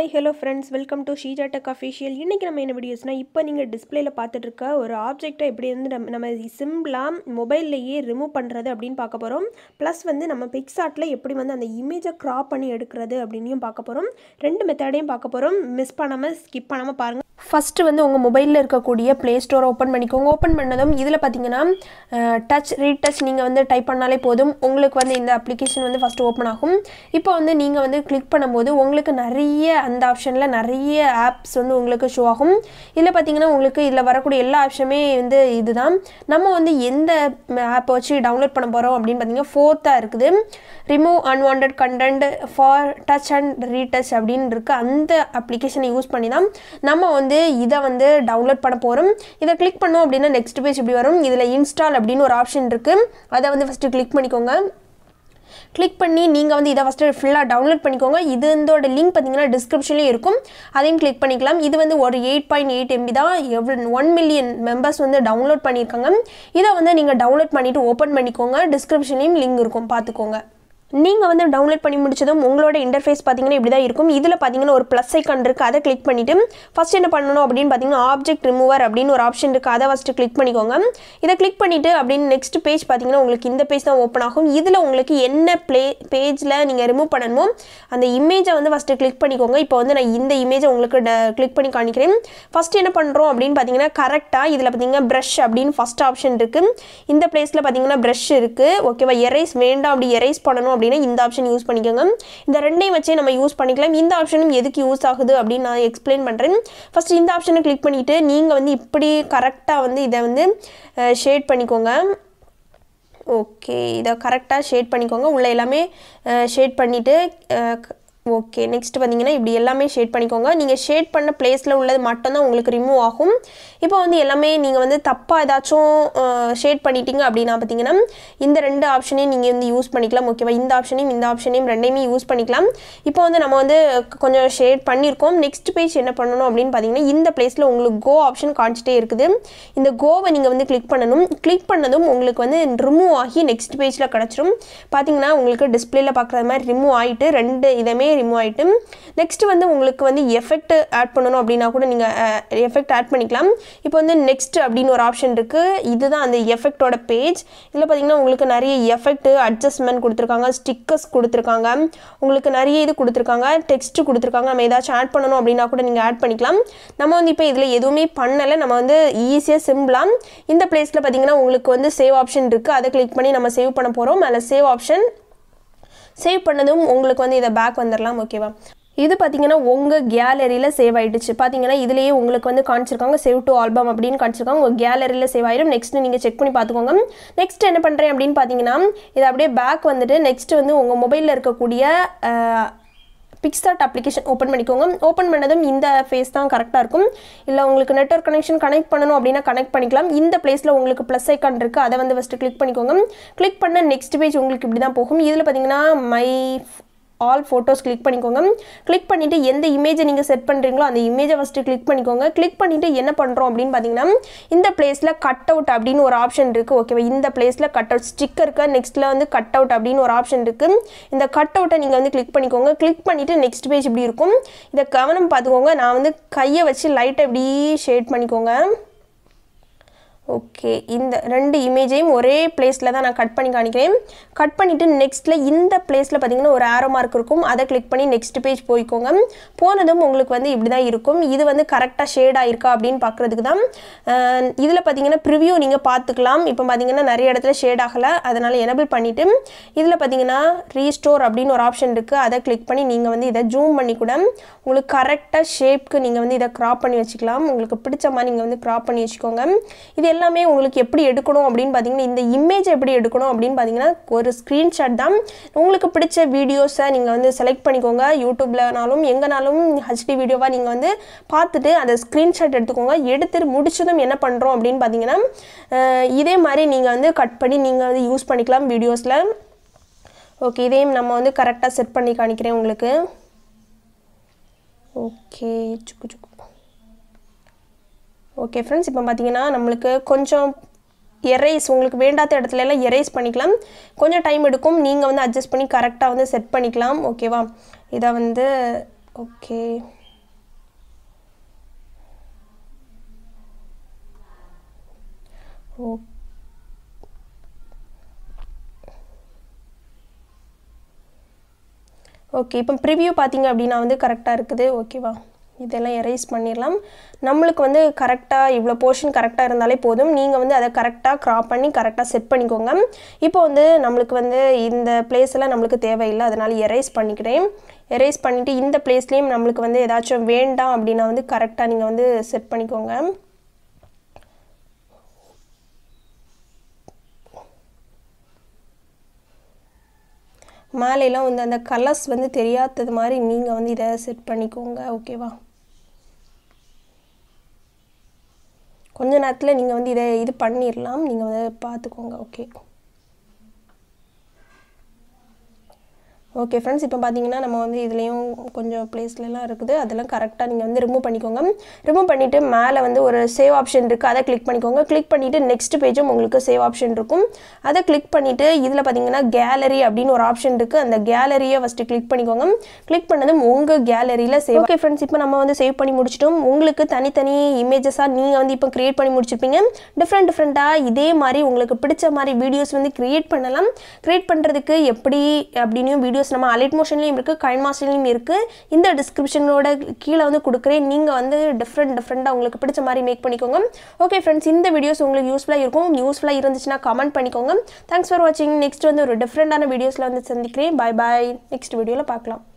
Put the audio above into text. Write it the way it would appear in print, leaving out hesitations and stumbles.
Hi, hello friends, welcome to Sheeja Tech Official. இன்னைக்கு நம்ம என்ன வீடியோஸ்னா இப்போ நீங்க டிஸ்ப்ளேல பார்த்துட்டு இருக்க ஒரு ஆப்ஜெக்ட்டை எப்படி வந்து நம்ம சிம்பிளா மொபைல்லயே ரிமூவ் பண்றது அப்படினு பார்க்க போறோம். ப்ளஸ் வந்து நம்ம பிக்சார்ட்ல எப்படி வந்து அந்த இமேஜை கிராப் பண்ணி எடுக்கிறது அப்படினியும் பார்க்க போறோம். ரெண்டு மெத்தடையும் பார்க்க போறோம். மிஸ் பண்ணாம ஸ்கிப் பண்ணாம பாருங்க. ஃபர்ஸ்ட் வந்து உங்க மொபைல்ல இருக்கக்கூடிய Play Store ஓபன் பண்ணிக்கோங்க. ஓபன் பண்ணதும் இதுல பாத்தீங்கன்னா டச் ரீடச் நீங்க வந்து டைப் பண்ணாலே போதும். உங்களுக்கு வந்து இந்த அப்ளிகேஷன் வந்து ஃபர்ஸ்ட் ஓபன் ஆகும். இப்போ வந்து நீங்க வந்து கிளிக் பண்ணும்போது உங்களுக்கு நிறைய அந்த ஆப்ஷன்ல நிறைய ஆப்ஸ் வந்து உங்களுக்கு ஷோ ஆகும். இதுல பாத்தீங்கன்னா உங்களுக்கு இதுல வரக்கூடிய எல்லா ஆப்ஷனுமே வந்து இதுதான். நம்ம வந்து எந்த ஆப் வச்சு டவுன்லோட் பண்ண போறோம் அப்படினு பாத்தீங்கன்னா ஃபோர்த்தா இருக்குது. Remove unwanted content for touch and retouch அப்படினு இருக்கு. அந்த அப்ளிகேஷனை யூஸ் பண்ணி தான் நம்ம வந்து இத வந்து டவுன்லோட் பண்ண போறோம். இத கிளிக் பண்ணோம் அப்படினா நெக்ஸ்ட் பேஜ் இப்படி வரும். இதுல இன்ஸ்டால் அப்படினு ஒரு ஆப்ஷன் இருக்கு. அத வந்து ஃபர்ஸ்ட் கிளிக் பண்ணிக்கோங்க. கிளிக் பண்ணி நீங்க வந்து இத ஃபர்ஸ்ட் ஃபுல்லா டவுன்லோட் பண்ணிக்கோங்க. இதோட லிங்க் பாத்தீங்கன்னா டிஸ்கிரிப்ஷன்லயே இருக்கும். அதையும் கிளிக் பண்ணிக்கலாம். இது வந்து ஒரு 8.8 MB தான். 1 மில்லியன் மெம்பர்ஸ் வந்து டவுன்லோட் பண்ணிருக்காங்க. இத வந்து நீங்க டவுன்லோட் பண்ணிட்டு ஓபன் பண்ணிக்கோங்க. டிஸ்கிரிப்ஷன்லயும் லிங்க் இருக்கும், பாத்துக்கோங்க. நீங்க வந்து டவுன்லோட் பண்ணி முடிச்சதும் உங்களோட இன்டர்ஃபேஸ் பாத்தீங்கன்னா இப்படி தான் இருக்கும். இதுல பாத்தீங்கன்னா ஒரு ப்ளஸ் ஐகான் இருக்கு. அத கிளிக் பண்ணிட்டு ஃபர்ஸ்ட் என்ன பண்ணனும் அப்படினு பாத்தீங்கன்னா ஆப்ஜெக்ட் ரிமூவர் அப்படினு ஒரு ஆப்ஷன் இருக்கு. அத ஃபர்ஸ்ட் கிளிக் பண்ணிக்கோங்க. இத கிளிக் பண்ணிட்டு அப்படியே நெக்ஸ்ட் பேஜ் பாத்தீங்கன்னா உங்களுக்கு இந்த பேஜ் தான் ஓபன் ஆகும். இதுல உங்களுக்கு என்ன பேஜ்ல நீங்க ரிமூவ் பண்ணனுமோ அந்த இமேஜை வந்து ஃபர்ஸ்ட் கிளிக் பண்ணிக்கோங்க. இப்போ வந்து நான் இந்த இமேஜை உங்களுக்கு கிளிக் பண்ணி காமிக்கிறேன். ஃபர்ஸ்ட் என்ன பண்றோம் அப்படினு பாத்தீங்கன்னா கரெக்ட்டா இதுல பாத்தீங்கன்னா பிரஷ் அப்படினு ஃபர்ஸ்ட் ஆப்ஷன் இருக்கு. இந்த பிளேஸ்ல பாத்தீங்கன்னா பிரஷ் இருக்கு. ஓகேவா? எரேஸ் வேண்டாம், அப்படி எரேஸ் பண்ணனும் அப்படினா இந்த ஆப்ஷன் யூஸ் பண்ணிக்கோங்க. இந்த ரெண்டையும் வச்சே நம்ம யூஸ் பண்ணிக்கலாம். இந்த ஆப்ஷனும் எதுக்கு யூஸ் ஆகுது அப்படி நான் எக்ஸ்பிளைன் பண்றேன். ஃபர்ஸ்ட் இந்த ஆப்ஷனை கிளிக் பண்ணிட்டு நீங்க வந்து இப்படி கரெக்ட்டா வந்து இத வந்து ஷேட் பண்ணிக்கோங்க. ஓகே, இத கரெக்ட்டா ஷேட் பண்ணிக்கோங்க. உள்ள எல்லாமே ஷேட் பண்ணிட்டு ஓகே, நெக்ஸ்ட் பாத்தீங்கன்னா இப்படி எல்லாமே ஷேட் பண்ணிக்கோங்க. நீங்க ஷேட் பண்ண பிளேஸ்ல உள்ளது மட்டும் தான் உங்களுக்கு ரிமூவ் ஆகும். இப்போ வந்து எல்லாமே நீங்க வந்து தப்பா ஏதாச்சும் ஷேட் பண்ணிட்டீங்க அப்படினா பாத்தீங்கன்னா இந்த ரெண்டு ஆப்ஷனையும் நீங்க வந்து யூஸ் பண்ணிக்கலாம். ஓகேவா? இந்த ஆப்ஷனையும் ரெண்டையுமே யூஸ் பண்ணிக்கலாம். இப்போ வந்து நம்ம வந்து கொஞ்சம் ஷேட் பண்ணிருக்கோம். நெக்ஸ்ட் பேஜ் என்ன பண்ணனும் அப்படினு பாத்தீங்கன்னா இந்த பிளேஸ்ல உங்களுக்கு கோ ஆப்ஷன் காமிச்சிட்டே இருக்குது. இந்த கோவை நீங்க வந்து கிளிக் பண்ணனும். கிளிக் பண்ணதும் உங்களுக்கு வந்து ரிமூவ் ஆகி நெக்ஸ்ட் பேஜ்ல கிடைச்சிரும். பாத்தீங்கன்னா உங்களுக்கு டிஸ்ப்ளேல பார்க்குற மாதிரி ரிமூவ் ஆயிட்டு ரெண்டு இதமே ரிமூவ் ஆயிட்டு நெக்ஸ்ட் வந்து உங்களுக்கு வந்து எஃபெக்ட் ஆட் பண்ணனும் அப்படினா கூட நீங்க எஃபெக்ட் ஆட் பண்ணிக்கலாம். இப்போ வந்து நெக்ஸ்ட் அப்படினு ஒரு ஆப்ஷன் இருக்கு. இதுதான் அந்த எஃபெக்ட்டோட பேஜ். இதுல பாத்தீங்கன்னா உங்களுக்கு நிறைய எஃபெக்ட் அட்ஜஸ்ட்மென்ட் கொடுத்திருக்காங்க, ஸ்டிக்கர்ஸ் கொடுத்திருக்காங்க, உங்களுக்கு நிறைய இது கொடுத்திருக்காங்க, டெக்ஸ்ட் கொடுத்திருக்காங்க. நம்ம ஏதாச்சும் ஆட் பண்ணனும் அப்படினா கூட நீங்க ஆட் பண்ணிக்கலாம். நம்ம வந்து இப்போ இதுல எதுவுமே பண்ணல. நம்ம வந்து ஈஸியா சிம்பிளா இந்த பிளேஸ்ல பாத்தீங்கன்னா உங்களுக்கு வந்து சேவ் ஆப்ஷன் இருக்கு. அதை கிளிக் பண்ணி நம்ம சேவ் பண்ண போறோம். மேல சேவ் ஆப்ஷன் சேவ் பண்ணதும் உங்களுக்கு வந்து இத பேக் வந்துரலாம். ஓகேவா? இது பாத்தீங்கன்னா உங்க கேலரியில சேவ் ஆயிடுச்சு. பாத்தீங்கன்னா இதுலயே உங்களுக்கு வந்து காமிச்சிருக்காங்க சேவ் டு ஆல்பம் அப்படினு காமிச்சிருக்காங்க. உங்க கேலரியில சேவ் ஆயிடும். நெக்ஸ்ட் நீங்க செக் பண்ணி பாத்துக்கோங்க. நெக்ஸ்ட் என்ன பண்றேன் அப்படினு பாத்தீங்கன்னா இது அப்படியே பேக் வந்துட்டு நெக்ஸ்ட் வந்து உங்க மொபைல்ல இருக்கக்கூடிய பிக்சார்ட் அப்ளிகேஷன் ஓபன் பண்ணிக்கோங்க. ஓபன் பண்ணதும் இந்த ஃபேஸ் தான் கரெக்ட்டா இருக்கும். இல்ல உங்களுக்கு நெட்வொர்க் கனெக்ஷன் கனெக்ட் பண்ணனும் அப்படினா கனெக்ட் பண்ணிக்கலாம். இந்த பிளேஸ்ல உங்களுக்கு ப்ளஸ் ஐகான் இருக்கு. அத வந்து ஃபர்ஸ்ட் கிளிக் பண்ணிக்கோங்க. கிளிக் பண்ண நெக்ஸ்ட் பேஜ் உங்களுக்கு இப்படி தான் போகும். இதுல பாத்தீங்கன்னா மை ஆல் போட்டோஸ் கிளிக் பண்ணிக்கோங்க. கிளிக் பண்ணிட்டு எந்த இமேஜை நீங்க செட் பண்றீங்களோ அந்த இமேஜை ஃபர்ஸ்ட் கிளிக் பண்ணிக்கோங்க. கிளிக் பண்ணிட்டு என்ன பண்றோம் அப்படினு பாத்தீங்கன்னா இந்த பிளேஸ்ல கட் அவுட் அப்படினு ஒரு ஆப்ஷன் இருக்கு. ஓகேவா? இந்த பிளேஸ்ல கட் அவுட் ஸ்டிக்கருக்கு நெக்ஸ்ட்ல வந்து கட் அவுட் அப்படினு ஒரு ஆப்ஷன் இருக்கு. இந்த கட் அவுட்டை நீங்க வந்து கிளிக் பண்ணிக்கோங்க. கிளிக் பண்ணிட்டு நெக்ஸ்ட் பேஜ் இப்படி இருக்கும். இத கவனம் பாத்துக்கோங்க. நான் வந்து கையை வச்சு லைட்டா இப்படி ஷேட் பண்ணிக்கோங்க. ஓகே, இந்த ரெண்டு இமேஜையும் ஒரே பிளேஸ்ல தான் நான் கட் பண்ணி காமிக்கிறேன். கட் பண்ணிட்டு நெக்ஸ்ட்ல இந்த பிளேஸ்ல பாத்தீங்கன்னா ஒரு ஆரோ மார்க் இருக்கும். அதை கிளிக் பண்ணி நெக்ஸ்ட் பேஜ் போய்க்கோங்க. போனதும் உங்களுக்கு வந்து இப்படி தான் இருக்கும். இது வந்து கரெக்ட்டா ஷேட் ஆயிருக்கா அப்படினு பார்க்கிறதுக்கு தான். இதுல பாத்தீங்கன்னா ப்ரிவ்யூ நீங்க பாத்துக்கலாம். இப்போ பாத்தீங்கன்னா நிறைய இடத்துல ஷேட் ஆகல. அதனால எனேபிள் பண்ணிட்டு இதுல பாத்தீங்கன்னா ரீஸ்டோர் அப்படினு ஒரு ஆப்ஷன் இருக்கு. அதை கிளிக் பண்ணி நீங்க வந்து இத ஜூம் பண்ணி கூட உங்களுக்கு கரெக்ட்டா ஷேப்க்கு நீங்க வந்து இத கிராப் பண்ணி வச்சுக்கலாம். உங்களுக்கு பிடிச்ச மாதிரி நீங்க வந்து கிராப் பண்ணி வச்சுக்கோங்க. இது எல்லாமே உங்களுக்கு எப்படி எடுக்கணும் அப்படினு பாத்தீங்கன்னா இந்த இமேஜ் எப்படி எடுக்கணும் அப்படினு பாத்தீங்கன்னா ஒரு ஸ்கிரீன்ஷாட் தான். உங்களுக்கு பிடிச்ச வீடியோஸை நீங்க வந்து செலக்ட் பண்ணிக்கோங்க. யூடியூப்லனாலும் எங்கனாலும் HD வீடியோவா நீங்க வந்து பார்த்துட்டு அந்த ஸ்கிரீன்ஷாட் எடுத்துக்கோங்க. எடுத்து முடிச்சதும் என்ன பண்றோம் அப்படினு பாத்தீங்கன்னா இதே மாதிரி நீங்க வந்து கட் பண்ணி நீங்க வந்து யூஸ் பண்ணிக்கலாம் வீடியோஸ்ல. ஓகே, இதையும் நம்ம வந்து கரெக்ட்டா செட் பண்ணி காமிக்கிறேன் உங்களுக்கு. ஓகே, ஓகே फ्रेंड्स, இப்போ பாத்தீங்கன்னா நமக்கு கொஞ்சம் எரேஸ் உங்களுக்கு வேண்டாத இடத்துல எல்லாம் எரேஸ் பண்ணிக்கலாம். கொஞ்சம் டைம் எடுக்கும். நீங்க வந்து அட்ஜஸ்ட் பண்ணி கரெக்ட்டா வந்து செட் பண்ணிக்கலாம். ஓகேவா? இத வந்து ஓகே ஓகே இப்போ ப்ரிவ்யூ பார்த்தீங்க அப்படின்னா வந்து கரெக்டாக இருக்குது ஓகேவா இதெல்லாம் எரேஸ் பண்ணிடலாம் நம்மளுக்கு வந்து கரெக்டாக இவ்வளோ போர்ஷன் கரெக்டாக இருந்தாலே போதும் நீங்கள் வந்து அதை கரெக்டாக க்ராப் பண்ணி கரெக்டாக செட் பண்ணிக்கோங்க இப்போ வந்து நம்மளுக்கு வந்து இந்த பிளேஸ்லாம் நம்மளுக்கு தேவையில்லை அதனால் எரேஸ் பண்ணிக்கிறேன் எரேஸ் பண்ணிவிட்டு இந்த பிளேஸ்லேயும் நம்மளுக்கு வந்து ஏதாச்சும் வேண்டாம் அப்படின்னா வந்து கரெக்டாக நீங்கள் வந்து செட் பண்ணிக்கோங்க மேலையெல்லாம் வந்து அந்த கலர்ஸ் வந்து தெரியாதது மாதிரி நீங்கள் வந்து இதை செட் பண்ணிக்கோங்க ஓகேவா கொஞ்ச நேரத்தில் நீங்கள் வந்து இதை இது பண்ணிடலாம் நீங்கள் வந்து பார்த்துக்கோங்க ஓகே ஓகே ஃப்ரெண்ட்ஸ் இப்போ பார்த்தீங்கன்னா நம்ம வந்து இதுலேயும் கொஞ்சம் பிளேஸ்லாம் இருக்குது அதெல்லாம் கரெக்டாக நீங்கள் வந்து ரிமூவ் பண்ணிக்கோங்க ரிமூவ் பண்ணிவிட்டு மேலே வந்து ஒரு சேவ் ஆப்ஷன் இருக்குது அதை கிளிக் பண்ணிக்கோங்க கிளிக் பண்ணிவிட்டு நெக்ஸ்ட் பேஜும் உங்களுக்கு சேவ் ஆப்ஷன் இருக்கும் அதை கிளிக் பண்ணிவிட்டு இதில் பார்த்தீங்கன்னா கேலரி அப்படின்னு ஒரு ஆப்ஷன் இருக்குது அந்த கேலரியை ஃபஸ்ட்டு கிளிக் பண்ணிக்கோங்க கிளிக் பண்ணதும் உங்கள் கேலரியில் சேவ் ஓகே ஃப்ரெண்ட்ஸ் இப்போ நம்ம வந்து சேவ் பண்ணி முடிச்சிட்டோம் உங்களுக்கு தனித்தனி இமேஜஸாக நீங்கள் வந்து இப்போ க்ரியேட் பண்ணி முடிச்சிருப்பீங்க டிஃப்ரெண்ட்டாக இதே மாதிரி உங்களுக்கு பிடிச்ச மாதிரி வீடியோஸ் வந்து க்ரியேட் பண்ணலாம் க்ரியேட் பண்ணுறதுக்கு எப்படி அப்படின்னு வீடியோ நம்ம அலைட் மோஷன்லயும் இருக்கு KineMasterலயும் இருக்கு இந்த டிஸ்கிரிப்ஷனோட கீழ வந்து கொடுக்கிறேன் நீங்க வந்து டிஃபரண்டா உங்களுக்கு பிடிச்ச மாதிரி மேக் பண்ணிக்கோங்க ஓகே फ्रेंड्स இந்த வீடியோஸ் உங்களுக்கு யூஸ்ஃபுல்லா இருக்கும் யூஸ்ஃபுல்லா இருந்துச்சுனா கமெண்ட் பண்ணிக்கோங்க Thanks for watching நெக்ஸ்ட் வந்து ஒரு டிஃபரண்டான வீடியோஸ்ல வந்து சந்திக்கிறேன் பை பை நெக்ஸ்ட் வீடியோல பார்க்கலாம்